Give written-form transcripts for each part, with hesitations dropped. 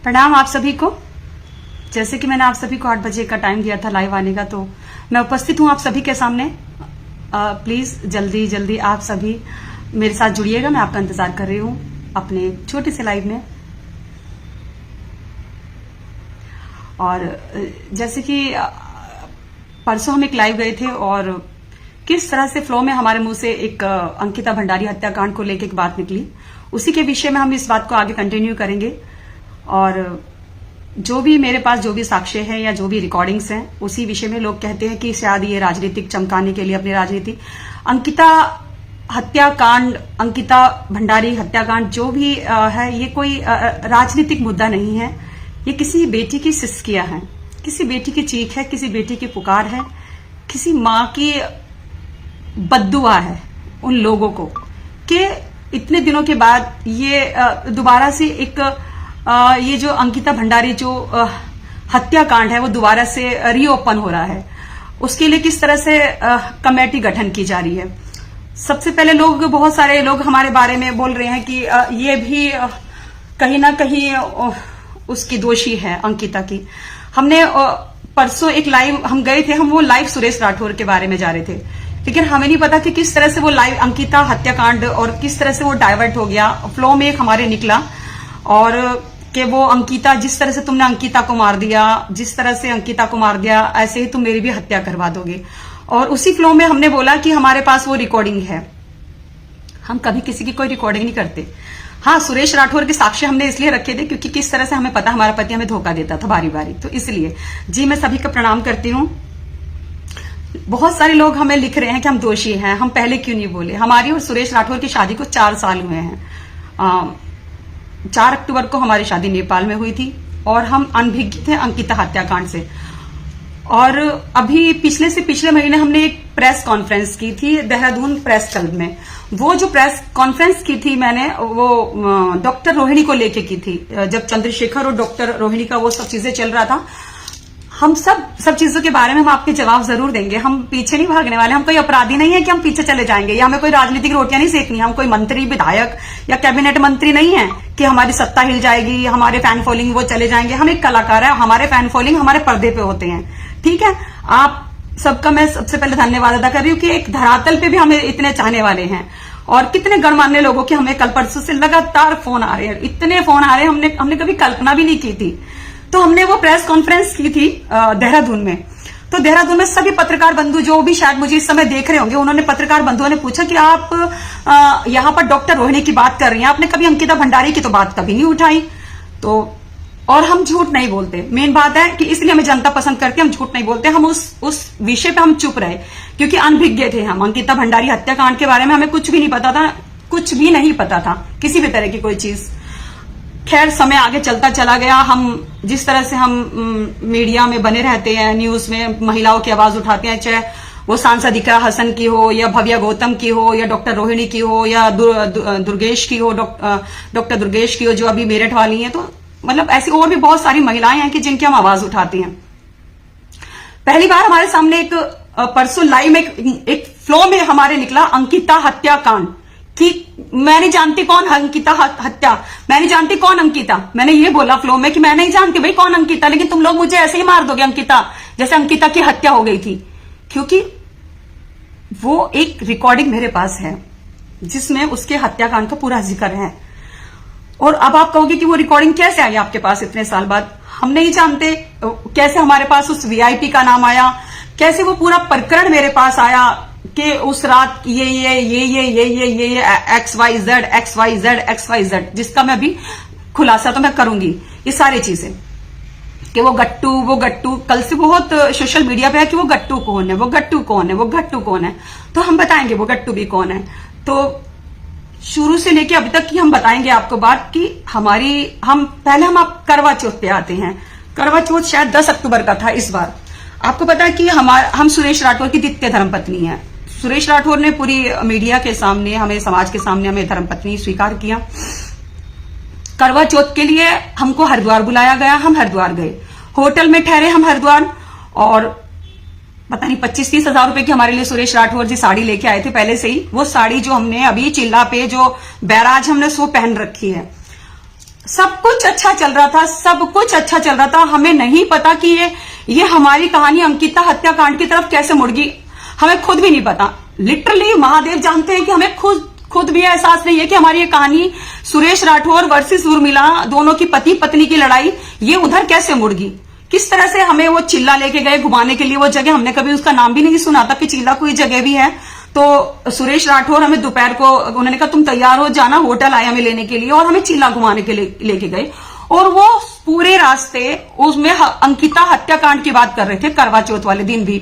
प्रणाम आप सभी को। जैसे कि मैंने आप सभी को 8 बजे का टाइम दिया था लाइव आने का, तो मैं उपस्थित हूं आप सभी के सामने। प्लीज जल्दी जल्दी आप सभी मेरे साथ जुड़िएगा, मैं आपका इंतजार कर रही हूं अपने छोटे से लाइव में। और जैसे कि परसों हम एक लाइव गए थे और किस तरह से फ्लो में हमारे मुंह से एक अंकिता भंडारी हत्याकांड को लेकर एक बात निकली, उसी के विषय में हम इस बात को आगे कंटिन्यू करेंगे। और जो भी मेरे पास जो भी साक्ष्य है या जो भी रिकॉर्डिंग्स हैं, उसी विषय में लोग कहते हैं कि शायद ये राजनीतिक चमकाने के लिए अपनी राजनीति, अंकिता हत्याकांड, अंकिता भंडारी हत्याकांड जो भी है, ये कोई राजनीतिक मुद्दा नहीं है। ये किसी बेटी की सिस्कियां हैं, किसी बेटी की चीख है, किसी बेटी की पुकार है, किसी माँ की बद्दुआ है उन लोगों को कि इतने दिनों के बाद ये दोबारा से एक ये जो अंकिता भंडारी जो हत्याकांड है वो दोबारा से रीओपन हो रहा है। उसके लिए किस तरह से कमेटी गठन की जा रही है। सबसे पहले बहुत सारे लोग हमारे बारे में बोल रहे हैं कि ये भी कहीं ना कहीं उसकी दोषी है अंकिता की। हमने परसों एक लाइव हम गए थे, हम वो लाइव सुरेश राठौर के बारे में जा रहे थे, लेकिन हमें नहीं पता कि किस तरह से वो लाइव अंकिता हत्याकांड और किस तरह से वो डाइवर्ट हो गया, फ्लो में एक हमारे निकला। और कि वो अंकिता, जिस तरह से तुमने अंकिता को मार दिया, जिस तरह से अंकिता को मार दिया, ऐसे ही तुम मेरी भी हत्या करवा दोगे। और उसी फ्लो में हमने बोला कि हमारे पास वो रिकॉर्डिंग है। हम कभी किसी की कोई रिकॉर्डिंग नहीं करते। हाँ, सुरेश राठौर के साक्ष्य हमने इसलिए रखे थे क्योंकि किस तरह से हमें पता हमारा पति हमें धोखा देता था बारी बारी, तो इसलिए जी मैं सभी का प्रणाम करती हूँ। बहुत सारे लोग हमें लिख रहे हैं कि हम दोषी हैं, हम पहले क्यों नहीं बोले। हमारी और सुरेश राठौर की शादी को 4 साल हुए हैं। 4 अक्टूबर को हमारी शादी नेपाल में हुई थी और हम अनभिज्ञ थे अंकिता हत्याकांड से। और अभी पिछले महीने हमने एक प्रेस कॉन्फ्रेंस की थी देहरादून प्रेस क्लब में। वो जो प्रेस कॉन्फ्रेंस की थी मैंने, वो डॉक्टर रोहिणी को लेके की थी, जब चंद्रशेखर और डॉक्टर रोहिणी का वो सब चीजें चल रहा था। हम सब चीजों के बारे में हम आपके जवाब जरूर देंगे। हम पीछे नहीं भागने वाले, हम कोई अपराधी नहीं है कि हम पीछे चले जाएंगे, या हमें कोई राजनीतिक रोटियां नहीं सेकनी। हम कोई मंत्री, विधायक या कैबिनेट मंत्री नहीं है कि हमारी सत्ता हिल जाएगी, हमारे फैन फॉलोइंग वो चले जाएंगे। हम एक कलाकार है, हमारे फैन फॉलोइंग हमारे पर्दे पे होते हैं। ठीक है, आप सबका मैं सबसे पहले धन्यवाद अदा कर रही हूँ कि एक धरातल पे भी हमें इतने चाहने वाले हैं। और कितने गणमान्य लोगों के हमें कल परसों से लगातार फोन आ रहे हैं, इतने फोन आ रहे हैं, हमने कभी कल्पना भी नहीं की थी। तो हमने वो प्रेस कॉन्फ्रेंस की थी देहरादून में। तो देहरादून में सभी पत्रकार बंधु जो भी शायद मुझे इस समय देख रहे होंगे, उन्होंने पत्रकार बंधुओं ने पूछा कि आप यहाँ पर डॉक्टर रोहिणी की बात कर रही हैं, आपने कभी अंकिता भंडारी की तो बात कभी नहीं उठाई। तो और हम झूठ नहीं बोलते, मेन बात है कि इसलिए हमें जनता पसंद करती है, हम झूठ नहीं बोलते। हम उस विषय पे हम चुप रहे क्योंकि अनभिज्ञ थे हम। अंकिता भंडारी हत्याकांड के बारे में हमें कुछ भी नहीं पता था, कुछ भी नहीं पता था, किसी भी तरह की कोई चीज। खैर, समय आगे चलता चला गया। हम जिस तरह से हम मीडिया में बने रहते हैं, न्यूज में महिलाओं की आवाज उठाते हैं, चाहे वो सांसद इकरा हसन की हो या भव्या गौतम की हो या डॉक्टर रोहिणी की हो या दुर्गेश की हो, डॉक्टर दुर्गेश की हो जो अभी मेरठ वाली हैं। तो मतलब ऐसी और भी बहुत सारी महिलाएं हैं कि जिनकी हम आवाज उठाती हैं। पहली बार हमारे सामने एक परसों लाइव में एक फ्लो में हमारे निकला अंकिता हत्याकांड कि मैं नहीं जानती कौन अंकिता हत्या, मैं नहीं जानती कौन अंकिता। मैंने ये बोला फ्लो में कि मैं नहीं जानती भाई कौन अंकिता, लेकिन तुम लोग मुझे ऐसे ही मार दोगे अंकिता, जैसे अंकिता की हत्या हो गई थी। क्योंकि वो एक रिकॉर्डिंग मेरे पास है जिसमें उसके हत्याकांड का पूरा जिक्र है। और अब आप कहोगे कि वो रिकॉर्डिंग कैसे आई आपके पास इतने साल बाद। हम नहीं जानते कैसे हमारे पास उस वीआईपी का नाम आया, कैसे वो पूरा प्रकरण मेरे पास आया कि उस रात ये XYZ, जिसका मैं अभी खुलासा तो मैं करूंगी। ये सारी चीजें कि वो गट्टू कल से बहुत सोशल मीडिया पे है कि वो गट्टू कौन है, वो गट्टू कौन है, वो गट्टू कौन है। तो हम बताएंगे वो गट्टू भी कौन है। तो शुरू से लेके अभी तक की हम बताएंगे आपको बात कि हम आप करवा चौथ पे आते हैं। करवा चौथ शायद 10 अक्टूबर का था इस बार। आपको पता है कि हम सुरेश राठौर की द्वितीय धर्मपत्नी है। सुरेश राठौर ने पूरी मीडिया के सामने, हमें समाज के सामने हमें धर्मपत्नी स्वीकार किया। करवा चौथ के लिए हमको हरिद्वार बुलाया गया, हम हरिद्वार गए, होटल में ठहरे हम हरिद्वार। और पता नहीं 25-30 हजार रुपए की हमारे लिए सुरेश राठौर जी साड़ी लेके आए थे पहले से ही। वो साड़ी जो हमने अभी चिल्ला पे जो बैराज हमने सो पहन रखी है, सब कुछ अच्छा चल रहा था, सब कुछ अच्छा चल रहा था। हमें नहीं पता कि ये हमारी कहानी अंकिता हत्याकांड की तरफ कैसे मुड़ गई, हमें खुद भी नहीं पता। लिटरली महादेव जानते हैं कि हमें खुद भी एहसास नहीं है कि हमारी ये कहानी सुरेश राठौर वर्सेस उर्मिला, दोनों की पति पत्नी की लड़ाई, ये उधर कैसे मुड़ गई। किस तरह से हमें वो चिल्ला लेके गए घुमाने के लिए वो जगह, हमने कभी उसका नाम भी नहीं सुना था कि चिल्ला कोई जगह भी है। तो सुरेश राठौर हमें दोपहर को उन्होंने कहा तुम तैयार हो जाना, होटल आए हमें लेने के लिए, और हमें चिल्ला घुमाने के लिए लेके गए। और वो पूरे रास्ते उसमें अंकिता हत्याकांड की बात कर रहे थे, करवा चौथ वाले दिन भी,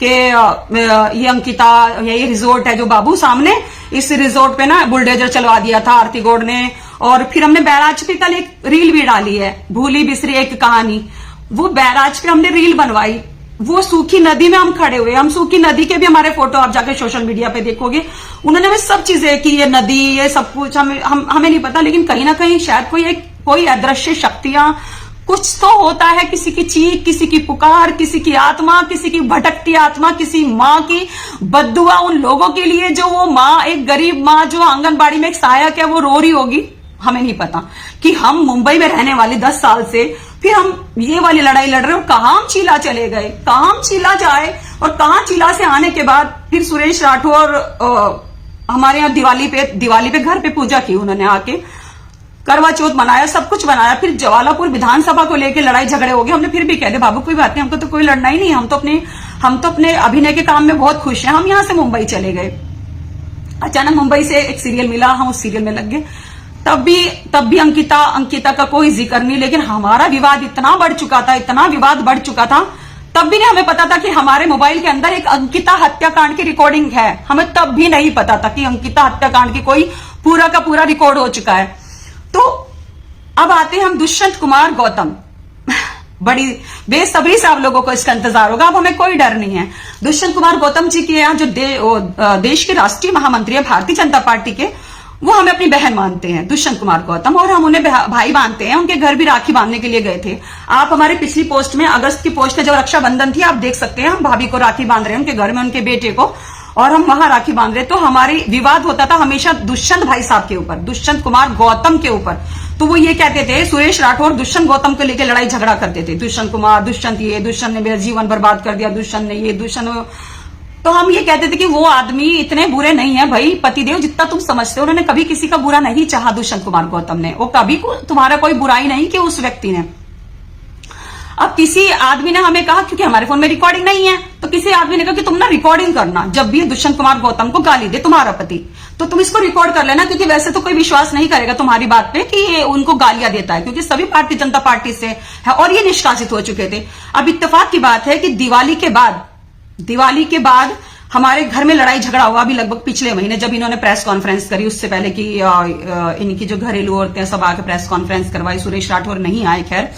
कि ये अंकिता, ये रिजोर्ट है जो बाबू सामने, इस रिजोर्ट पे ना बुलडोजर चलवा दिया था आरती गौड़ ने। और फिर हमने बैराज पे कल एक रील भी डाली है, भूली बिसरी एक कहानी, वो बैराज पे हमने रील बनवाई। वो सूखी नदी में हम खड़े हुए, हम सूखी नदी के भी हमारे फोटो आप जाके सोशल मीडिया पे देखोगे, उन्होंने हमें सब चीजें कि ये नदी, ये सब कुछ हमें नहीं पता, लेकिन कहीं ना कहीं शायद कोई अदृश्य शक्तियां, कुछ तो होता है, किसी की चीख, किसी की पुकार, किसी की आत्मा, किसी की भटकती आत्मा, किसी माँ की बद्दुआ उन लोगों के लिए जो वो माँ, एक गरीब माँ जो आंगनबाड़ी में एक सहायक है, वो रो रही होगी। हमें नहीं पता कि हम मुंबई में रहने वाले 10 साल से फिर हम ये वाली लड़ाई लड़ रहे हो, कहां हम चीला चले गए, कहां हम चीला जाए, और कहां चीला से आने के बाद फिर सुरेश राठौर हमारे यहाँ दिवाली पे घर पे पूजा की उन्होंने, आके करवा चौथ मनाया, सब कुछ बनाया। फिर ज्वालापुर विधानसभा को लेकर लड़ाई झगड़े हो गए। हमने फिर भी कह दिया बाबू कोई बात नहीं, हमको तो कोई लड़ना ही नहीं है, हम तो अपने अभिनय के काम में बहुत खुश हैं। हम यहां से मुंबई चले गए, अचानक मुंबई से एक सीरियल मिला, हम उस सीरियल में लग गए। तब भी अंकिता का कोई जिक्र नहीं, लेकिन हमारा विवाद इतना बढ़ चुका था, इतना विवाद बढ़ चुका था, तब भी नहीं हमें पता था कि हमारे मोबाइल के अंदर एक अंकिता हत्याकांड की रिकॉर्डिंग है। हमें तब भी नहीं पता था कि अंकिता हत्याकांड की कोई पूरा का पूरा रिकॉर्ड हो चुका है। तो अब आते हैं हम दुष्यंत कुमार गौतम। बड़ी बेसब्री से आप लोगों को इसका इंतजार होगा, अब हमें कोई डर नहीं है। दुष्यंत कुमार गौतम जी के यहाँ जो देश के राष्ट्रीय महामंत्री है भारतीय जनता पार्टी के, वो हमें अपनी बहन मानते हैं, दुष्यंत कुमार गौतम, और हम उन्हें भाई मानते हैं। उनके घर भी राखी बांधने के लिए गए थे। आप हमारे पिछली पोस्ट में, अगस्त की पोस्ट में जब रक्षाबंधन थी, आप देख सकते हैं हम भाभी को राखी बांध रहे हैं उनके घर में, उनके बेटे को, और हम वहां राखी बांध रहे। तो हमारे विवाद होता था हमेशा दुष्यंत भाई साहब के ऊपर, दुष्यंत कुमार गौतम के ऊपर। तो वो ये कहते थे, सुरेश राठौर दुष्यंत गौतम को लेकर लड़ाई झगड़ा करते थे, दुष्यंत कुमार, दुष्यंत ने मेरा जीवन बर्बाद कर दिया, दुष्यंत ने ये, दुष्यंत। तो हम ये कहते थे कि वो आदमी इतने बुरे नहीं है भाई, पतिदेव जितना तुम समझते हो, उन्होंने कभी किसी का बुरा नहीं चाहा। दुष्यंत कुमार गौतम ने, वो कभी तुम्हारा कोई बुराई नहीं कि उस व्यक्ति ने। अब किसी आदमी ने हमें कहा, क्योंकि हमारे फोन में रिकॉर्डिंग नहीं है, तो किसी आदमी ने कहा कि तुम ना रिकॉर्डिंग करना, जब भी दुष्यंत कुमार गौतम को गाली दे तुम्हारा पति, तो तुम इसको रिकॉर्ड कर लेना, क्योंकि वैसे तो कोई विश्वास नहीं करेगा तुम्हारी बात पे कि ये उनको गालियां देता है, क्योंकि सभी भारतीय जनता पार्टी से है और ये निष्कासित हो चुके थे। अब इत्तेफाक की बात है कि दिवाली के बाद हमारे घर में लड़ाई झगड़ा हुआ, अभी लगभग पिछले महीने जब इन्होंने प्रेस कॉन्फ्रेंस करी, उससे पहले कि इनकी जो घरेलू औरतें सब आके प्रेस कॉन्फ्रेंस करवाई। सुरेश राठौर नहीं आए, खैर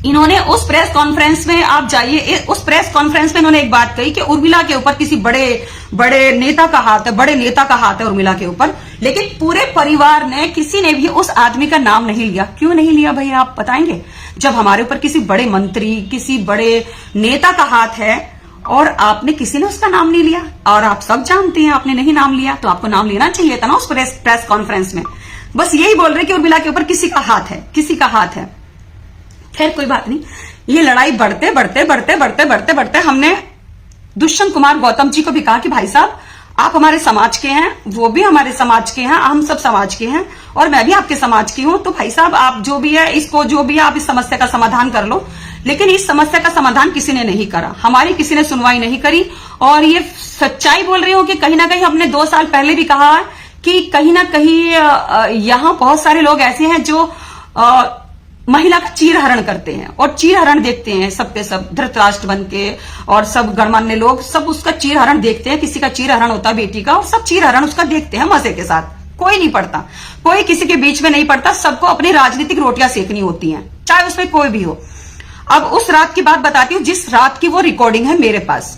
इन्होंने उस प्रेस कॉन्फ्रेंस में, आप जाइए, उस प्रेस कॉन्फ्रेंस में इन्होंने एक बात कही कि उर्मिला के ऊपर किसी बड़े नेता का हाथ है उर्मिला के ऊपर। लेकिन पूरे परिवार ने, किसी ने भी उस आदमी का नाम नहीं लिया। क्यों नहीं लिया भैया, आप बताएंगे? जब हमारे ऊपर किसी बड़े मंत्री, किसी बड़े नेता का हाथ है और आपने, किसी ने उसका नाम नहीं लिया, और आप सब जानते हैं आपने नहीं नाम लिया, तो आपको नाम लेना चाहिए था ना उस प्रेस कॉन्फ्रेंस में। बस यही बोल रहे कि उर्मिला के ऊपर किसी का हाथ है। खैर कोई बात नहीं, ये लड़ाई बढ़ते हमने दुष्यंत कुमार गौतम जी को भी कहा कि भाई साहब आप हमारे समाज के हैं, वो भी हमारे समाज के हैं, हम सब समाज के हैं, और मैं भी आपके समाज की हूं, तो भाई साहब आप जो भी है आप इस समस्या का समाधान कर लो। लेकिन इस समस्या का समाधान किसी ने नहीं करा, हमारी किसी ने सुनवाई नहीं करी। और ये सच्चाई बोल रही हूं कि कहीं ना कहीं हमने 2 साल पहले भी कहा कि कहीं ना कहीं यहां बहुत सारे लोग ऐसे हैं जो महिला का चीरहरण करते हैं और चीरहरण देखते हैं, सबके सब धृतराष्ट्र बन के, और सब गणमान्य लोग सब उसका चीरहरण देखते हैं। किसी का चीरहरण होता है बेटी का, और सब चीरहरण उसका देखते हैं मजे के साथ। कोई नहीं पड़ता, कोई किसी के बीच में नहीं पड़ता, सबको अपनी राजनीतिक रोटियां सेकनी होती हैं, चाहे उसमें कोई भी हो। अब उस रात की बात बताती हूँ, जिस रात की वो रिकॉर्डिंग है मेरे पास।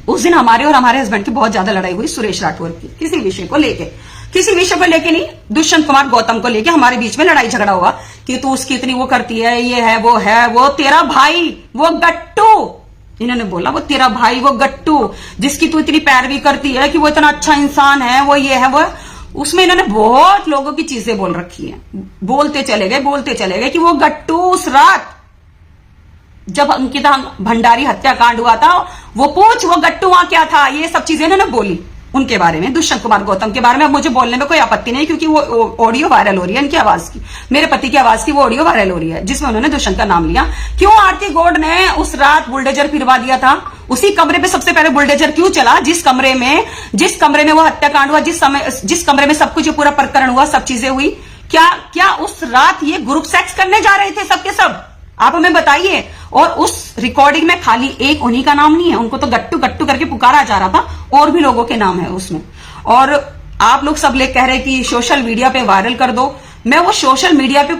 उस दिन हमारे और हमारे हस्बैंड की बहुत ज्यादा लड़ाई हुई सुरेश राठौर की, किसी विषय को लेके नहीं, दुष्यंत कुमार गौतम को लेके हमारे बीच में लड़ाई झगड़ा हुआ कि तू उसकी इतनी वो करती है, ये है, वो तेरा भाई, वो गट्टू, इन्होंने बोला वो तेरा भाई, वो गट्टू जिसकी तू इतनी पैरवी करती है कि वो इतना अच्छा इंसान है, वो ये है, वो उसमें इन्होंने बहुत लोगों की चीजें बोल रखी हैं। बोलते चले गए कि वो गट्टू उस रात जब अंकिता भंडारी हत्याकांड हुआ था, वो गट्टू वहां क्या था, ये सब चीजें इन्होंने बोली उनके बारे में, दुष्यंत कुमार गौतम के बारे में। अब मुझे बोलने में कोई आपत्ति नहीं, क्योंकि वो ऑडियो वायरल हो रही है इनकी आवाज की, मेरे पति की आवाज की वो ऑडियो वायरल हो रही है जिसमें उन्होंने दुष्यंत का नाम लिया। क्यों आरती गौड़ ने उस रात बुलडोजर फिरवा दिया था? उसी कमरे पे सबसे पहले बुलडोजर क्यों चला जिस कमरे में वो हत्याकांड हुआ, जिस कमरे में सब कुछ पूरा प्रकरण हुआ, सब चीजें हुई? क्या उस रात ये ग्रुप सेक्स करने जा रहे थे सबके सब? आप हमें बताइए। और उस रिकॉर्डिंग में खाली एक उन्हीं का नाम नहीं है, उनको तो गट्टू गट्टू करके पुकारा जा रहा था, और भी लोगों के नाम है उसमें। और आप लोग सब लोग कह रहे कि सोशल मीडिया पे वायरल कर दो। मैं वो सोशल मीडिया पे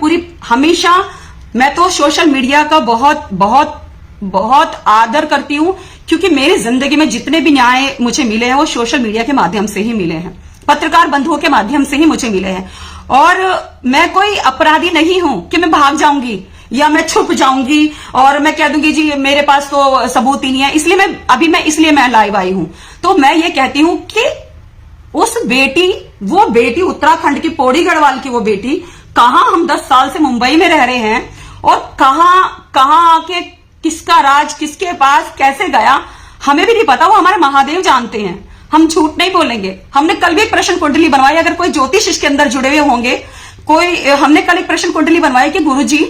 मैं तो सोशल मीडिया का बहुत बहुत बहुत आदर करती हूं, क्योंकि मेरी जिंदगी में जितने भी न्याय मुझे मिले हैं वो सोशल मीडिया के माध्यम से ही मिले हैं, पत्रकार बंधुओं के माध्यम से ही मुझे मिले हैं। और मैं कोई अपराधी नहीं हूं कि मैं भाग जाऊंगी या मैं छुप जाऊंगी और मैं कह दूंगी जी मेरे पास तो सबूत ही नहीं है, इसलिए मैं लाइव आई हूं। तो मैं ये कहती हूं कि वो बेटी उत्तराखंड की पौड़ी गढ़वाल की वो बेटी, कहां हम 10 साल से मुंबई में रह रहे हैं और कहां आके किसका राज किसके पास कैसे गया हमें भी नहीं पता, वो हमारे महादेव जानते हैं। हम झूठ नहीं बोलेंगे। हमने कल भी एक प्रश्न कुंडली बनवाई, अगर कोई ज्योतिष इसके अंदर जुड़े हुए होंगे, हमने कल एक प्रश्न कुंडली बनवाई कि गुरुजी,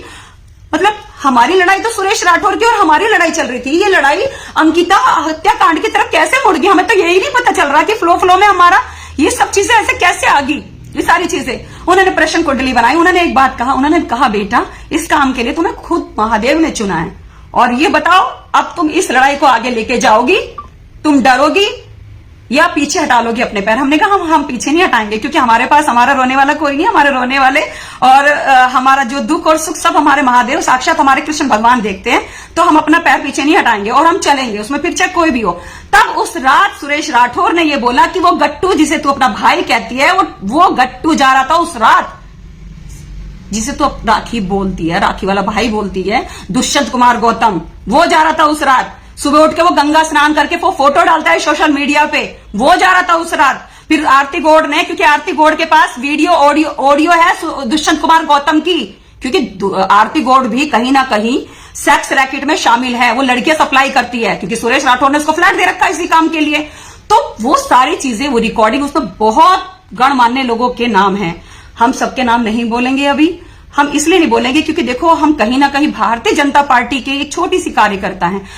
मतलब हमारी लड़ाई तो सुरेश राठौर की और हमारी लड़ाई चल रही थी, ये लड़ाई अंकिता हत्याकांड की तरफ कैसे मुड़ गई? हमें तो यही नहीं पता चल रहा कि फ्लो में हमारा ये सब चीजें ऐसे कैसे आ गई, ये सारी चीजें। उन्होंने प्रश्न कुंडली बनाई, उन्होंने एक बात कहा, उन्होंने कहा बेटा इस काम के लिए तुम्हें खुद महादेव ने चुना है, और ये बताओ अब तुम इस लड़ाई को आगे लेके जाओगी, तुम डरोगी या पीछे हटा लोगे अपने पैर? हमने कहा हम पीछे नहीं हटाएंगे, क्योंकि हमारे पास हमारा रोने वाला कोई नहीं, हमारे रोने वाले और हमारा जो दुख और सुख सब हमारे महादेव साक्षात हमारे कृष्ण भगवान देखते हैं। तो हम अपना पैर पीछे नहीं हटाएंगे और हम चलेंगे उसमें, फिर चाहे कोई भी हो। तब उस रात सुरेश राठौर ने यह बोला कि वो गट्टू जिसे तू अपना भाई कहती है, वो गट्टू जा रहा था उस रात, जिसे तो राखी बोलती है, राखी वाला भाई बोलती है, दुष्यंत कुमार गौतम, वो जा रहा था उस रात। सुबह उठ के वो गंगा स्नान करके वो फोटो डालता है सोशल मीडिया पे, वो जा रहा था उस रात। फिर आरती गौड़ ने, क्योंकि आरती गौड़ के पास ऑडियो है दुष्यंत कुमार गौतम की, क्योंकि आरती गौड़ भी कहीं ना कहीं सेक्स रैकेट में शामिल है, वो लड़कियां सप्लाई करती है, क्योंकि सुरेश राठौर ने उसको फ्लैट दे रखा है इसी काम के लिए। तो वो सारी चीजें, वो रिकॉर्डिंग, उसमें बहुत गणमान्य लोगों के नाम है। हम सबके नाम नहीं बोलेंगे अभी, हम इसलिए नहीं बोलेंगे क्योंकि देखो हम कहीं ना कहीं भारतीय जनता पार्टी के एक छोटी सी कार्यकर्ता हैं।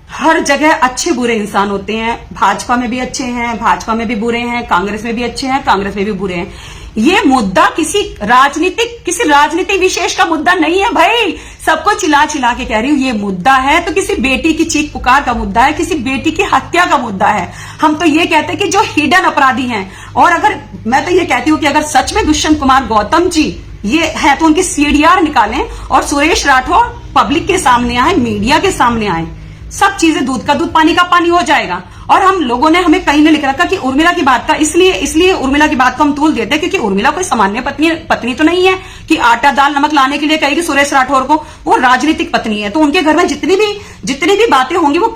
हर जगह अच्छे बुरे इंसान होते हैं, भाजपा में भी अच्छे हैं, भाजपा में भी बुरे हैं, कांग्रेस में भी अच्छे हैं, कांग्रेस में भी बुरे हैं। ये मुद्दा किसी राजनीतिक विशेष का मुद्दा नहीं है भाई, सबको चिल्ला चिल्ला के कह रही हूं। ये मुद्दा है तो किसी बेटी की चीख पुकार का मुद्दा है, किसी बेटी की हत्या का मुद्दा है। हम तो ये कहते हैं कि जो हिडन अपराधी हैं, और अगर मैं तो ये कहती हूं कि अगर सच में दुष्यंत कुमार गौतम जी ये है तो उनकी सीडीआर निकालें और सुरेश राठौर पब्लिक के सामने आए, मीडिया के सामने आए, सब चीजें दूध का दूध पानी का पानी हो जाएगा। और हम लोगों ने, हमें कहीं ने लिख रखा कि उर्मिला की बात का, इसलिए उर्मिला की बात को हम तूल देते हैं क्योंकि उर्मिला कोई सामान्य पत्नी तो नहीं है कि आटा दाल नमक लाने के लिए कहेगी सुरेश राठौर को, वो राजनीतिक पत्नी है। तो उनके घर में जितनी भी बातें होंगी वो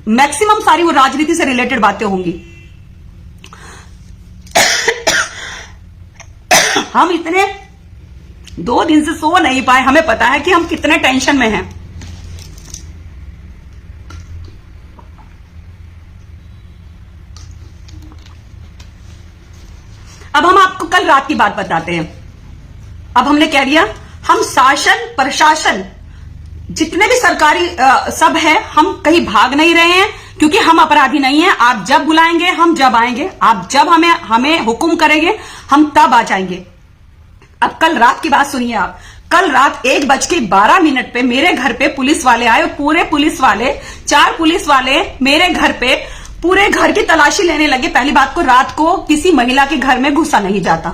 मैक्सिमम सारी वो राजनीति से रिलेटेड बातें होंगी। हम इतने 2 दिन से सो नहीं पाए, हमें पता है कि हम कितने टेंशन में हैं। अब हम आपको कल रात की बात बताते हैं। अब हमने कह दिया, हम शासन प्रशासन जितने भी सरकारी सब है, हम कहीं भाग नहीं रहे हैं क्योंकि हम अपराधी नहीं हैं। आप जब बुलाएंगे हम जब आएंगे, आप जब हमें हुक्म करेंगे हम तब आ जाएंगे। अब कल रात की बात सुनिए आप। कल रात 1:12 पे मेरे घर पे पुलिस वाले आए, पूरे पुलिस वाले 4 पुलिस वाले मेरे घर पे पूरे घर की तलाशी लेने लगे। पहली बात को, रात को किसी महिला के घर में घुसा नहीं जाता,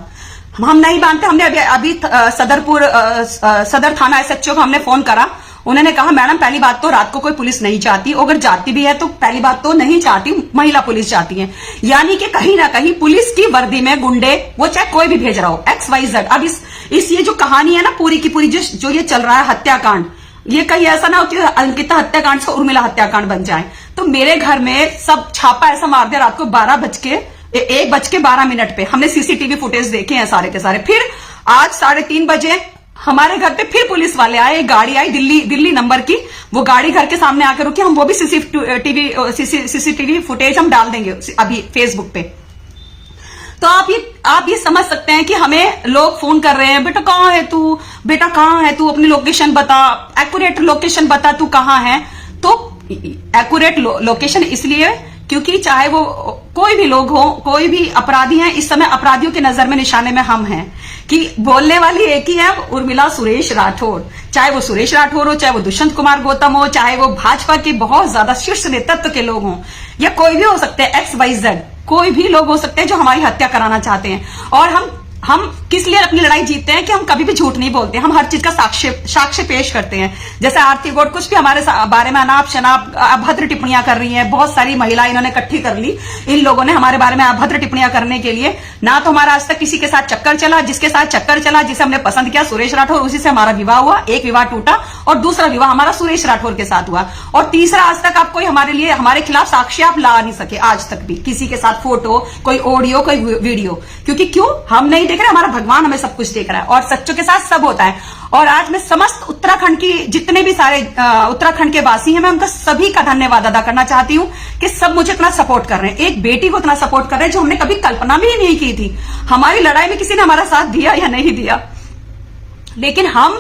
हम नहीं मानते। हमने अभी सदर थाना एसएचओ को हमने फोन करा, उन्होंने कहा मैडम पहली बात तो रात को कोई पुलिस नहीं चाहती, अगर जाती भी है तो पहली बात तो नहीं चाहती, महिला पुलिस चाहती है। यानी कि कहीं ना कहीं पुलिस की वर्दी में गुंडे, वो चाहे कोई भी भेज रहा हो, XYZ। अब इस ये जो कहानी है ना पूरी की पूरी, जो ये चल रहा है हत्याकांड, ये कहीं ऐसा ना हो कि अंकिता हत्याकांड से उर्मिला हत्याकांड बन जाए। तो मेरे घर में सब छापा ऐसा मार दिया रात को 12 बज के 1:12 पे हमने सीसीटीवी फुटेज देखे हैं सारे के सारे। फिर आज 3:30 बजे हमारे घर पे फिर पुलिस वाले आए, एक गाड़ी आई दिल्ली नंबर की, वो गाड़ी घर के सामने आकर रुकी। हम वो भी सीसीटीवी फुटेज हम डाल देंगे अभी फेसबुक पे। तो आप ये समझ सकते हैं कि हमें लोग फोन कर रहे हैं, बेटा कहाँ है तू, बेटा कहाँ है तू, अपनी लोकेशन बता, एक्यूरेट लोकेशन बता तू कहाँ है। तो एक्यूरेट लोकेशन इसलिए क्योंकि चाहे वो कोई भी लोग हो, कोई भी अपराधी हैं, इस समय अपराधियों की नजर में निशाने में हम हैं कि बोलने वाली एक ही है, उर्मिला सुरेश राठौर। चाहे वो सुरेश राठौर हो, चाहे वो दुष्यंत कुमार गौतम हो, चाहे वो भाजपा के बहुत ज्यादा शीर्ष नेतृत्व के लोग हों, या कोई भी हो सकते हैं, XYZ कोई भी लोग हो सकते हैं जो हमारी हत्या कराना चाहते हैं। और हम किस लिए अपनी लड़ाई जीतते हैं कि हम कभी भी झूठ नहीं बोलते, हम हर चीज का साक्ष्य पेश करते हैं। जैसे आरती गौड़ कुछ भी हमारे बारे में अनाप शनाप अभद्र टिप्पणियां कर रही हैं, बहुत सारी महिलाएं इन्होंने इकट्ठी कर ली इन लोगों ने हमारे बारे में अभद्र टिप्पणियां करने के लिए। ना तो हमारा आज तक किसी के साथ चक्कर चला, जिसके साथ चक्कर चला, जिसे हमने पसंद किया, सुरेश राठौर, उसी से हमारा विवाह हुआ। एक विवाह टूटा और दूसरा विवाह हमारा सुरेश राठौर के साथ हुआ। और तीसरा, आज तक आप कोई हमारे खिलाफ साक्ष्य आप ला नहीं सके आज तक भी, किसी के साथ फोटो, कोई ऑडियो, कोई वीडियो। क्योंकि क्यों हम नहीं देख रहे, हमारा भगवान हमें सब कुछ देख रहा है और सच्चों के साथ सब होता है। और आज मैं समस्त उत्तराखंड की जितने भी सारे उत्तराखंड के वासी हैं, मैं उनका सभी का धन्यवाद अदा करना चाहती हूं कि सब मुझे इतना सपोर्ट कर रहे हैं, एक बेटी को इतना सपोर्ट कर रहे हैं जो हमने कभी कल्पना भी नहीं की थी। हमारी लड़ाई में किसी ने हमारा साथ दिया या नहीं दिया, लेकिन हम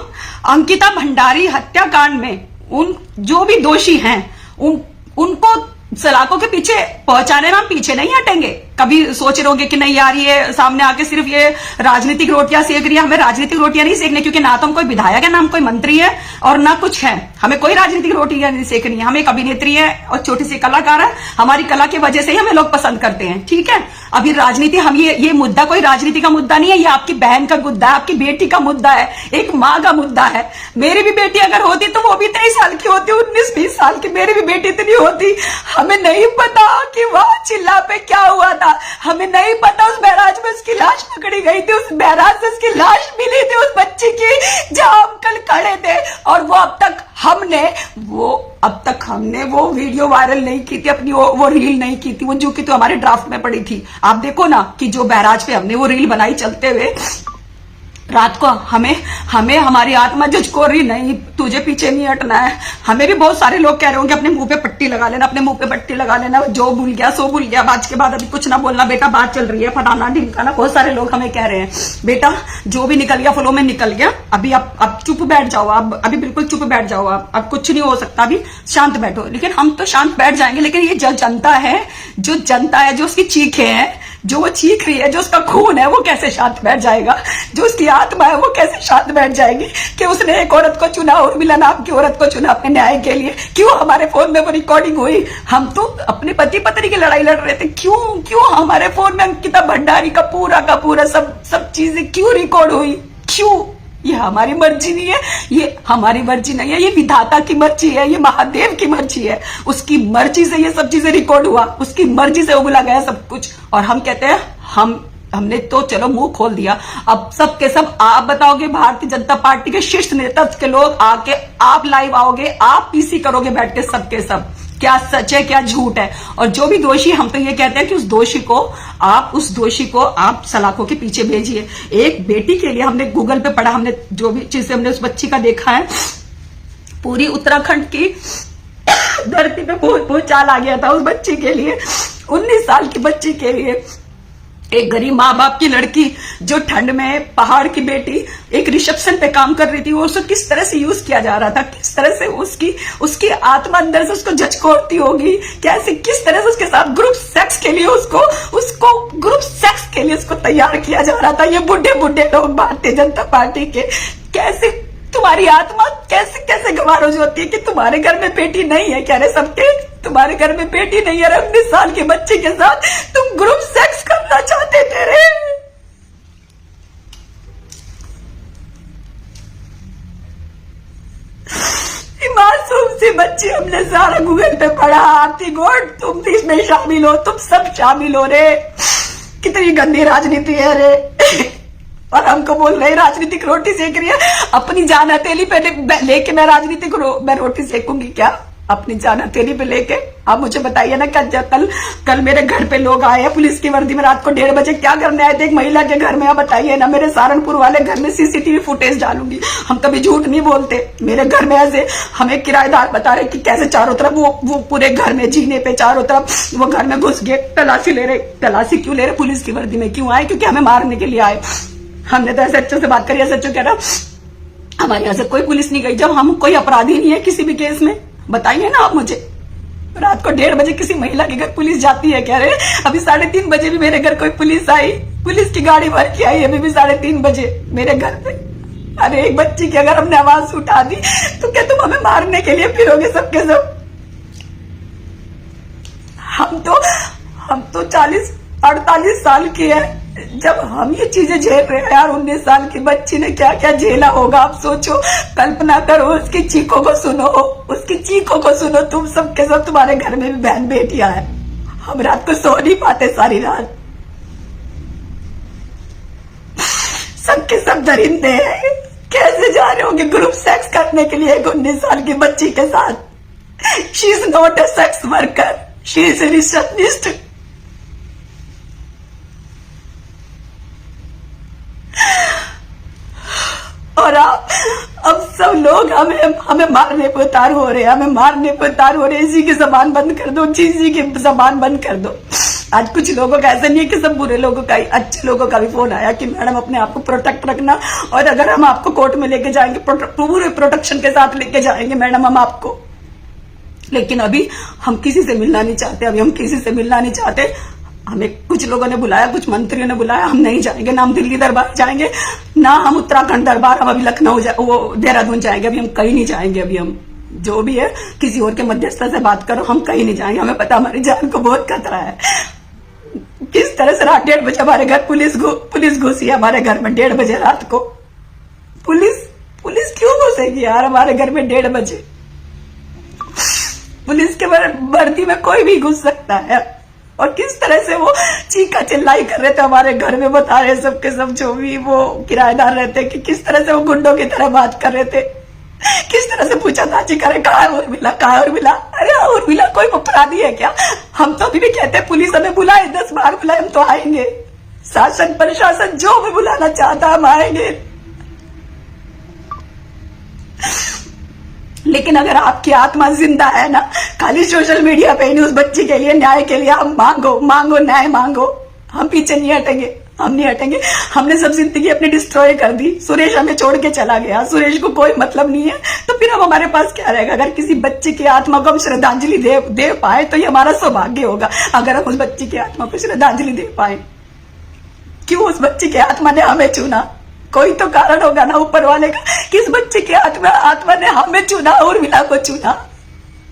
अंकिता भंडारी हत्याकांड में उन जो भी दोषी हैं उनको सलाखों के पीछे पहुंचाने में हम पीछे नहीं हटेंगे। कभी सोच रहे होंगे कि नहीं यार ये सामने आके सिर्फ ये राजनीतिक रोटियां सेक रही है, हमें राजनीतिक रोटियां नहीं सेकनी, क्योंकि ना तो हम कोई विधायक है, ना हम कोई मंत्री है और ना कुछ है। हमें कोई राजनीतिक रोटियां नहीं सेकनी है। हम एक अभिनेत्री है और छोटी सी कलाकार है, हमारी कला की वजह से ही हमें लोग पसंद करते हैं, ठीक है। अभी राजनीति, हम ये मुद्दा कोई राजनीति का मुद्दा नहीं है, ये आपकी बहन का मुद्दा है, आपकी बेटी का मुद्दा है, एक माँ का मुद्दा है। मेरी भी बेटी अगर होती तो वो भी 23 साल की होती, 19-20 साल की, मेरी भी बेटी इतनी होती। हमें नहीं पता कि वहां चिल्ला पे क्या हुआ था, हमें नहीं पता उस बैराज में उसकी लाश पकड़ी गई थी, उस बैराज से उसकी लाश मिली थी उस बच्ची की, जहां हम कल खड़े थे। और वो अब तक हमने वो वीडियो वायरल नहीं की थी, अपनी वो रील नहीं की थी, वो जो कि तो हमारे ड्राफ्ट में पड़ी थी। आप देखो ना कि जो बैराज पे हमने वो रील बनाई चलते हुए रात को, हमें हमारी आत्मा झकझोर रही, नहीं तुझे पीछे नहीं हटना है। हमें भी बहुत सारे लोग कह रहे होंगे अपने मुंह पे पट्टी लगा लेना, अपने मुंह पे पट्टी लगा लेना, जो भूल गया सो भूल गया, आज के बाद अभी कुछ ना बोलना बेटा, बात चल रही है, फटाना ढिमकाना। बहुत सारे लोग हमें कह रहे हैं बेटा जो भी निकल गया फ्लो में निकल गया, अभी अब चुप बैठ जाओ, आप अभी बिल्कुल चुप बैठ जाओ, अब कुछ नहीं हो सकता, अभी शांत बैठो। लेकिन हम तो शांत बैठ जाएंगे, लेकिन ये जो जनता है, जो उसकी चीखें हैं, जो वो चीख रही है, जो उसका खून है, वो कैसे शांत बैठ जाएगा? जो उसकी आत्मा है वो कैसे शांत बैठ जाएगी कि उसने एक औरत को चुना, उर्मिला नाम की औरत को चुना अपने न्याय के लिए? क्यों हमारे फोन में वो रिकॉर्डिंग हुई? हम तो अपने पति पत्नी की लड़ाई लड़ रहे थे, क्यों हमारे फोन में अंकिता भंडारी का पूरा सब चीजें क्यों रिकॉर्ड हुई? क्यों? ये हमारी मर्जी नहीं है, ये हमारी मर्जी नहीं है, ये विधाता की मर्जी है, ये महादेव की मर्जी है। उसकी मर्जी से ये सब चीजें रिकॉर्ड हुआ, उसकी मर्जी से उगला गया सब कुछ। और हम कहते हैं हमने तो चलो मुंह खोल दिया, अब सब के सब आप बताओगे, भारतीय जनता पार्टी के शीर्ष नेतृत्व के लोग आके आप लाइव आओगे, आप पीसी करोगे बैठ के सबके सब, क्या सच है क्या झूठ है। और जो भी दोषी, हम तो ये कहते हैं कि उस दोषी को आप सलाखों के पीछे भेजिए। एक बेटी के लिए हमने गूगल पे पढ़ा, हमने जो भी चीजें हमने उस बच्ची का देखा है, पूरी उत्तराखंड की धरती पे भूचाल आ गया था उस बच्ची के लिए, 19 साल की बच्ची के लिए। एक गरीब माँ बाप की लड़की जो ठंड में, पहाड़ की बेटी, एक रिसेप्शन पे काम कर रही थी, वो उसको किस तरह से यूज किया जा रहा था, किस तरह से उसकी आत्मा अंदर से उसको झकझोरती होगी, कैसे किस तरह से उसके साथ ग्रुप सेक्स के लिए उसको तैयार किया जा रहा था। ये बुढ़े लोग भारतीय जनता पार्टी के, कैसे तुम्हारी आत्मा कैसे गवारोज होती है कि तुम्हारे घर में बेटी नहीं है? कह रहे सबके तुम्हारे घर में बेटी नहीं है, 19 साल के बच्चे के साथ तुम ग्रुप सेक्स करना चाहते थे रे। मासूम सी बच्ची, हमने सारा गूगल पे पढ़ा, आरती गौड़ तुम भी इसमें शामिल हो, तुम सब शामिल हो रे। कितनी गंदी राजनीति है रे। और हमको बोल रहे राजनीतिक रोटी सेक रही है, अपनी जान हथेली पे लेके मैं रोटी सेकूंगी क्या? अपनी जान हथेली पे लेके। आप मुझे बताइए ना, कल मेरे घर पे लोग आए हैं पुलिस की वर्दी में, रात को 1:30 बजे क्या करने आए थे एक महिला के घर में? आप बताइए ना। मेरे सहारनपुर वाले घर में सीसीटीवी फुटेज डालूंगी, हम कभी झूठ नहीं बोलते। मेरे घर में ऐसे हमें किराएदार बता रहे कि कैसे चारों तरफ वो पूरे घर में जीने पे चारों तरफ वो घर में घुस गए, तलाशी ले रहे। तलाशी क्यों ले रहे? पुलिस की वर्दी में क्यों आए? क्योंकि हमें मारने के लिए आए। हमने तो ऐसे अच्छे से बात करी, ऐसे अच्छे कह रहा हमारे यहाँ से कोई पुलिस नहीं गई, जब हम कोई अपराधी नहीं है किसी भी केस में। बताइए ना आप मुझे, रात को 1:30 बजे किसी महिला के घर पुलिस जाती है? कह रहे अभी 3:30 बजे भी मेरे घर कोई पुलिस आई, पुलिस की गाड़ी भर के आई, अभी भी 3:30 बजे मेरे घर पे। अरे एक बच्ची की अगर हमने आवाज उठा दी तो क्या तुम हमें मारने के लिए फिरोगे सबके सब? हम तो 40-48 साल की है, जब हम ये चीजें झेल रहे हैं यार, 19 साल की बच्ची ने क्या क्या झेला होगा आप सोचो, कल्पना करो। उसकी चीखों को सुनो, उसकी चीखों को सुनो। तुम सबके सब, तुम्हारे घर में भी बहन बेटियां हैं। हम रात को सो नहीं पाते सारी रात, सबके सब दरिंदे हैं। कैसे जा रहे होंगे ग्रुप सेक्स करने के लिए एक 19 साल की बच्ची के साथ? She is not a sex worker, she is a receptionist. और अब सब लोग हमें मारने पे उतार हो रहे हैं, हमें मारने पे उतार हो रहे हैं। इसी की जबान बंद कर दो, इसी की जबान बंद कर दो। आज कुछ लोगों का ऐसा नहीं है कि सब बुरे लोगों का ही, अच्छे लोगों का भी फोन आया कि मैडम अपने आप को प्रोटेक्ट रखना, और अगर हम आपको कोर्ट में लेके जाएंगे पूरे प्रोटेक्शन के साथ लेके जाएंगे मैडम हम आपको। लेकिन अभी हम किसी से मिलना नहीं चाहते, अभी हम किसी से मिलना नहीं चाहते। हमें कुछ लोगों ने बुलाया, कुछ मंत्रियों ने बुलाया, हम नहीं जाएंगे ना। हम दिल्ली दरबार जाएंगे ना, हम उत्तराखंड दरबार, हम अभी लखनऊ वो देहरादून जाएंगे। अभी हम कहीं नहीं जाएंगे। अभी हम जो भी है किसी और के मध्यस्थता से बात करो, हम कहीं नहीं जाएंगे। हमें पता हमारी जान को बहुत खतरा है। किस तरह से रात 1:30 बजे हमारे घर पुलिस घुसी है हमारे घर में 1:30 बजे रात को। पुलिस क्यों घुसेगी यार हमारे घर में 1:30 बजे? पुलिस के वर्दी में कोई भी घुस सकता है। और किस तरह से वो चीखा चिल्लाई कर रहे थे हमारे घर में, बता रहे सबके सब जो भी वो किराएदार रहते कि किस तरह से वो गुंडों की तरह बात कर रहे थे। किस तरह से पूछा ताची करे कहा है उर्मिला, कहा है उर्मिला? अरे उर्मिला कोई अपराधी है क्या? हम तो अभी भी कहते हैं पुलिस हमें बुलाए, 10 बार बुलाए, हम तो आएंगे। शासन प्रशासन जो भी बुलाना चाहता हम आएंगे। लेकिन अगर आपकी आत्मा जिंदा है ना, खाली सोशल मीडिया पे ही उस बच्ची के लिए न्याय के लिए हम मांगो न्याय मांगो। हम पीछे नहीं हटेंगे, हम नहीं हटेंगे। हमने सब जिंदगी अपनी डिस्ट्रॉय कर दी। सुरेश हमें छोड़ के चला गया, सुरेश को कोई मतलब नहीं है, तो फिर अब हमारे पास क्या रहेगा? अगर किसी बच्ची की आत्मा को हम श्रद्धांजलि दे पाए तो ये हमारा सौभाग्य होगा। अगर हम उस बच्ची की आत्मा को श्रद्धांजलि दे पाए, क्यों उस बच्ची की आत्मा ने हमें चुना? कोई तो कारण होगा ना ऊपर वाले का, किस बच्चे की आत्मा ने हमें चुना, उर्मिला को चुना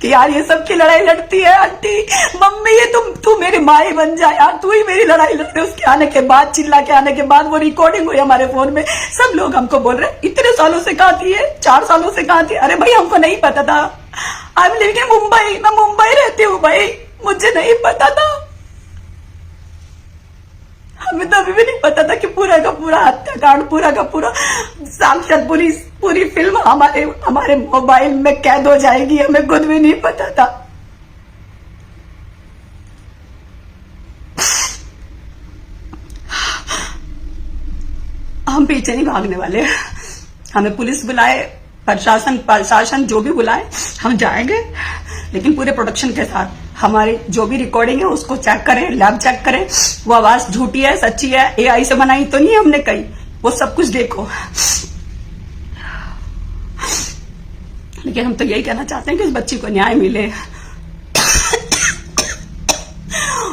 कि यार ये सबकी लड़ाई लड़ती है आंटी, मम्मी ये तू मेरी माँ ही बन जा यार, तू ही मेरी लड़ाई लड़ते। उसके आने के बाद, चिल्ला के आने के बाद वो रिकॉर्डिंग हुई हमारे फोन में, सब लोग हमको बोल रहे इतने सालों से कहाँ थी है, 4 सालों से कहाँ थी? अरे भाई हमको नहीं पता था। I am living in Mumbai, मैं मुंबई रहती हूँ भाई, मुझे नहीं पता था। हमें तो अभी भी नहीं पता था कि पूरा का पूरा हत्याकांड, पूरा का पूरा साक्षात पूरी फिल्म हमारे मोबाइल में कैद हो जाएगी। हमें खुद भी नहीं पता था। हम पीछे नहीं भागने वाले। हमें पुलिस बुलाए, प्रशासन जो भी बुलाए, हम जाएंगे, लेकिन पूरे प्रोटेक्शन के साथ। हमारी जो भी रिकॉर्डिंग है उसको चेक करें, लैब चेक करें, वो आवाज झूठी है सच्ची है, एआई से बनाई तो नहीं हमने कही, वो सब कुछ देखो। लेकिन हम तो यही कहना चाहते हैं कि उस बच्ची को न्याय मिले।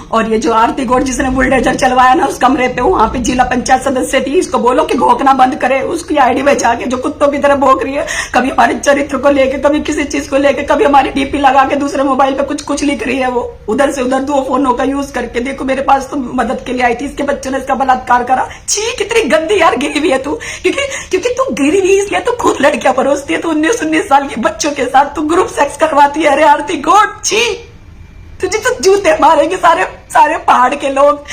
और ये जो आरती गौड़ जिसने बुलडोजर चलवाया ना उस कमरे पे, वहां पे जिला पंचायत सदस्य थी, इसको बोलो कि भौंकना बंद करे। उसकी आईडी में जाके जो कुत्तों की तरह भौंक रही है, कभी हमारे चरित्र को लेके, कभी किसी चीज को लेके, कभी हमारी डीपी लगा के दूसरे मोबाइल पे कुछ लिख रही है। वो उधर से उधर 2 फोनों का यूज करके, देखो मेरे पास तो मदद के लिए आई थी, इसके बच्चों ने इसका बलात्कार करा। छी कितनी गंदी यार गिरी हुई है तू, क्योंकि तू गिरी हुई इसलिए तू खुद लड़कियां परोसती है, तू 19 साल के बच्चों के साथ तू ग्रुप सेक्स करवाती है। अरे आरती गौड़ छी, तुझे तो जूते मारेंगे सारे पहाड़ के लोग,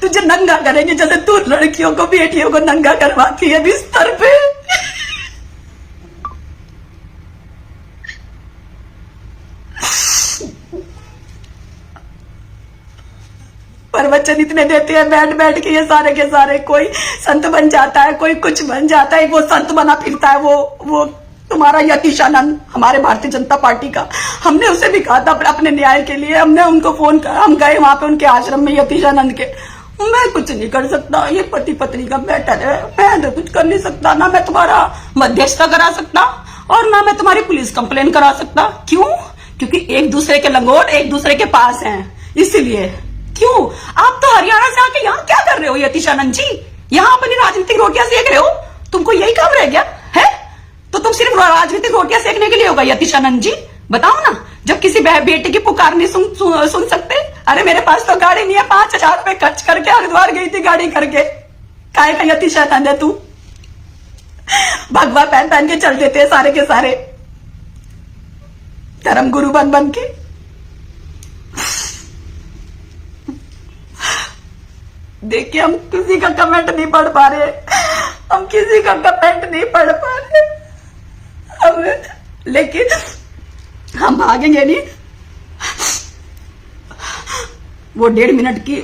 तुझे नंगा करेंगे जैसे तू लड़कियों को, बेटियों को नंगा करवाती है बिस्तर पे। प्रवचन इतने देते हैं बैठ बैठ के ये सारे के सारे, कोई संत बन जाता है, कोई कुछ बन जाता है, वो संत बना फिरता है, वो तुम्हारा यतीशानंद हमारे भारतीय जनता पार्टी का। हमने उसे भी कहा था अपने न्याय के लिए, हमने उनको फोन करा, हम गए वहां पे उनके आश्रम में यतीशानंद के। मैं कुछ नहीं कर सकता, ये पति पत्नी का मैटर है, मैं तो कुछ कर नहीं सकता, ना मैं तुम्हारा मध्यस्थता करा सकता और ना मैं तुम्हारी पुलिस कंप्लेन करा सकता। क्यों? क्योंकि एक दूसरे के लंगोट एक दूसरे के पास हैं, इसीलिए। क्यों? आप तो हरियाणा से आके यहाँ क्या कर रहे हो यतीशानंद जी? यहाँ अपनी राजनीतिक रोटियां सेक रहे हो, तुमको यही काम रह गया है? तो तुम सिर्फ राजनीतिक रोटियां सेकने के लिए होगा यतीशानंद जी? बताओ ना, जब किसी बेटे की पुकार नहीं सुन सकते। अरे मेरे पास तो गाड़ी नहीं है, 5,000 रुपए खर्च करके हरिद्वार गई थी गाड़ी करके। काय का यतीशानंद है तू? भगवा पहन पहन के चल देते हैं सारे के सारे, धर्म गुरु बन बन के। देखिए, हम किसी का कमेंट नहीं पढ़ पा रहे, हम किसी का कमेंट नहीं पढ़ पा रहे अब, लेकिन हम भागेंगे नहीं। वो 1.5 मिनट की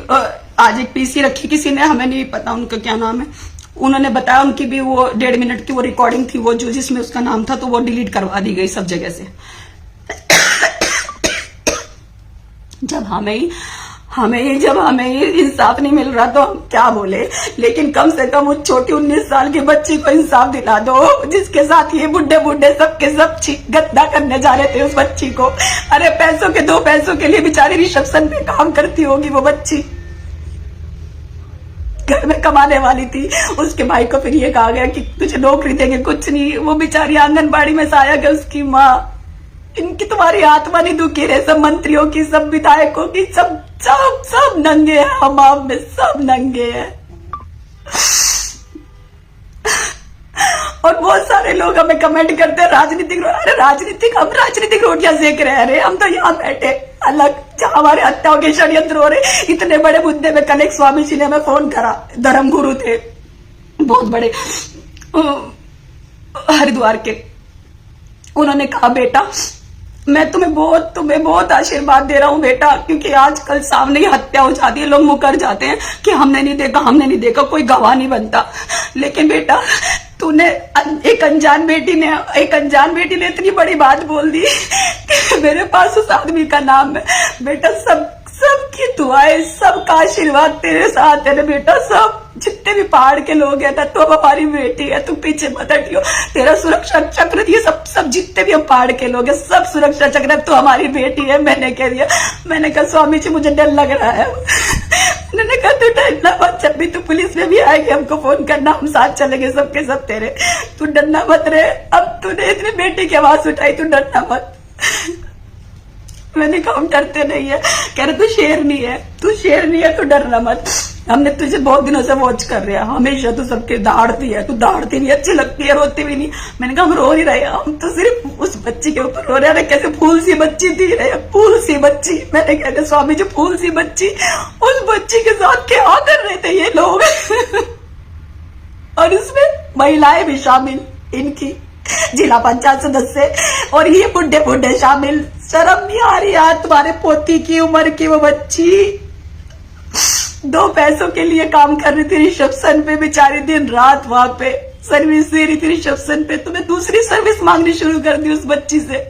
आज एक पीसी रखी किसी ने, हमें नहीं पता उनका क्या नाम है, उन्होंने बताया उनकी भी वो 1.5 मिनट की वो रिकॉर्डिंग थी, वो जो जिसमें उसका नाम था, तो वो डिलीट करवा दी गई सब जगह से। जब हमें इंसाफ नहीं मिल रहा तो हम क्या बोले, लेकिन कम से कम उस छोटी 19 साल की बच्ची को इंसाफ दिला दो, जिसके साथ ये बुड्ढे सबके सब गद्दा करने जा रहे थे उस बच्ची को। अरे पैसों के 2 पैसों के लिए बेचारी रिसेप्शन पे काम करती होगी वो बच्ची, घर में कमाने वाली थी। उसके भाई को फिर ये कहा गया कि तुझे नौकरी देंगे, कुछ नहीं, वो बेचारी आंगनबाड़ी में साया गया उसकी माँ। इनकी तुम्हारी आत्मा नहीं दुखी रहे, सब मंत्रियों की, सब विधायकों की, सब सब सब नंगे हैं, हम आप में सब नंगे हैं। और बहुत सारे लोग हमें कमेंट करते हैं राजनीतिक, अरे हम राजनीतिक रोटियां सेक रहे हैं। अरे हम तो यहाँ बैठे अलग, जहां हमारे हत्याओं के षड्यंत्र हो रहे, इतने बड़े मुद्दे में। कल एक स्वामी जी ने हमें फोन करा, धर्म गुरु थे बहुत बड़े हरिद्वार के, उन्होंने कहा बेटा मैं तुम्हें बहुत आशीर्वाद दे रहा हूं बेटा, क्योंकि आजकल सामने ही हत्या हो जाती है, लोग मुकर जाते हैं कि हमने नहीं देखा, कोई गवाह नहीं बनता। लेकिन बेटा तूने एक अनजान बेटी ने इतनी बड़ी बात बोल दी कि मेरे पास उस आदमी का नाम है। बेटा सबकी दुआएं, सबका आशीर्वाद तेरे साथ है बेटा। सब जितने भी पहाड़ के लोग हैं ना, तो हमारी बेटी है, तू पीछे मत हटियो। तेरा सुरक्षा चक्र, ये सब जितने भी हम पहाड़ के लोग हैं, सब सुरक्षा चक्र, तू हमारी बेटी है। मैंने कह दिया, मैंने कहा स्वामी जी मुझे डर लग रहा है। उन्होंने कहा तू डरना मत, जब भी तू पुलिस में भी आएगी हमको फोन करना, हम साथ चलेंगे सबके सब तेरे, तू डरना मत रे। अब तूने इतनी बेटी की आवाज उठाई, तू डरना मत। मैंने कहा हम डरते नहीं है। कह रहे तू शेर नहीं है, तू डरना मत। हमने तुझे बहुत दिनों से वॉच कर रहे हैं, हमेशा तू सबके दहाड़ती है, तू दहाड़ती नहीं, अच्छी लगती है, रोती भी नहीं। मैंने कहा हम रो नहीं रहे, हम तो सिर्फ उस बच्ची के ऊपर रो रहे हैं। कैसे फूल सी बच्ची थी रे, फूल सी बच्ची। मैंने कहते स्वामी जी फूल सी बच्ची, उस बच्ची के साथ क्या कर रहे थे ये लोग। और इसमें महिलाएं भी शामिल, इनकी जिला पंचायत सदस्य और ये बुढ़े शामिल। शर्म नहीं आ रही यार, तुम्हारे पोती की उम्र की वो बच्ची 2 पैसों के लिए काम कर रही थी रिसेप्शन पे, बेचारी दिन रात वहां पे सर्विस दे रही थी रिसेप्शन पे। तुम्हें दूसरी सर्विस मांगनी शुरू कर दी उस बच्ची से,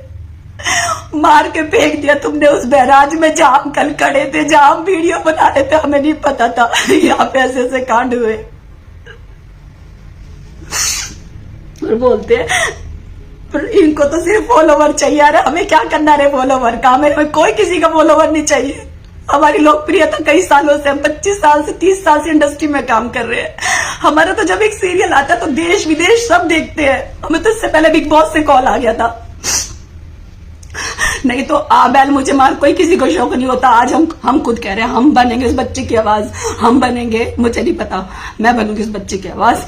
मार के फेंक दिया तुमने उस बैराज में जहां हम कल खड़े थे, जहां हम वीडियो बना रहे थे। हमें नहीं पता था यहाँ पे ऐसे कांड हुए। और बोलते हैं इनको तो सिर्फ फॉलोवर चाहिए। अरे हमें क्या करना रे फॉलोवर का, हमें कोई किसी का फॉलोवर नहीं चाहिए। हमारी लोकप्रियता कई सालों से, हम 25 साल से 30 साल से इंडस्ट्री में काम कर रहे हैं। हमारा तो जब एक सीरियल आता है तो देश विदेश सब देखते हैं। हमें तो इससे पहले बिग बॉस से कॉल आ गया था, नहीं तो बैल मुझे मार, कोई किसी को शौक नहीं होता। आज हम खुद कह रहे हैं हम बनेंगे इस बच्चे की आवाज, हम बनेंगे। मुझे नहीं पता, मैं बनूंगी इस बच्चे की आवाज।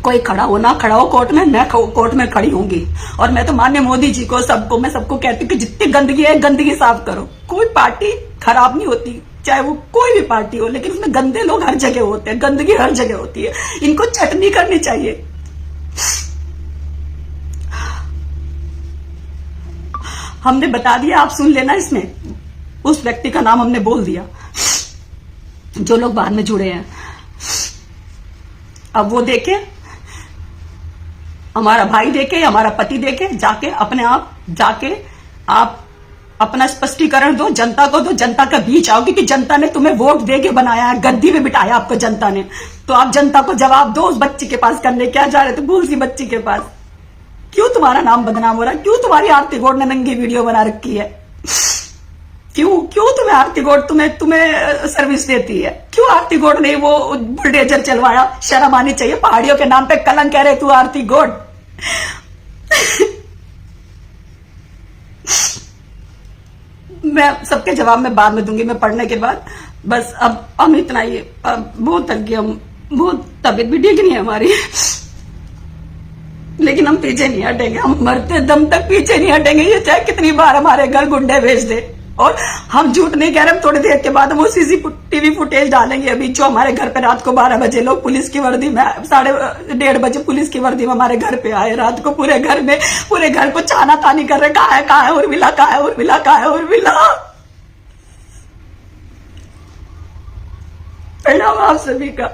कोई खड़ा हो ना खड़ा हो कोर्ट में, मैं कोर्ट में खड़ी होंगी। और मैं तो माननीय मोदी जी को, मैं सबको कहती हूँ कि जितनी गंदगी है गंदगी साफ करो। कोई पार्टी खराब नहीं होती, चाहे वो कोई भी पार्टी हो, लेकिन उसमें गंदे लोग हर जगह होते हैं, गंदगी हर जगह होती है। इनको छटनी करनी चाहिए। हमने बता दिया, आप सुन लेना। इसमें उस व्यक्ति का नाम हमने बोल दिया। जो लोग बाद में जुड़े हैं, अब वो देखे, हमारा भाई देखे, हमारा पति देखे, जाके अपने आप जाके आप अपना स्पष्टीकरण दो, जनता को दो, जनता का बीच आओ, क्योंकि जनता ने तुम्हें वोट देके बनाया है, गद्दी में बिठाया आपको जनता ने। तो आप जनता को जवाब दो। उस बच्ची के पास करने क्या जा रहे थे, भूल सी बच्ची के पास? क्यों तुम्हारा नाम बदनाम हो रहा है? क्यों तुम्हारी आरती गौड़ ने नंगी वीडियो बना रखी है? क्यों तुम्हें आरती गौड़ तुम्हें सर्विस देती है? क्यों आरती गौड़ ने वो बुलडोजर चलवाया? शर्म आनी चाहिए। पहाड़ियों के नाम पे कलंक कह रहे तू आरती गौड़। मैं सबके जवाब में बाद में दूंगी, मैं पढ़ने के बाद। बस अब हम इतना ही, अब बहुत थक गए हम, बहुत तबीयत भी ठीक नहीं है हमारी, लेकिन हम पीछे नहीं हटेंगे। हम मरते दम तक पीछे नहीं हटेंगे। ये चाहे कितनी बार हमारे घर गुंडे भेज दे। और हम झूठ नहीं कह रहे, हम थोड़ी देर के बाद हम वो सीसीटीवी फुटेज डालेंगे। अभी जो हमारे घर पे रात को 12 बजे लोग पुलिस की वर्दी में, 1:30 बजे पुलिस की वर्दी में हमारे घर पे आए, रात को पूरे घर को छाना तानी कर रहे, कहाँ है उर्मिला, कहाँ है उर्मिला, कहाँ है उर्मिला। प्रणाम आप सभी का।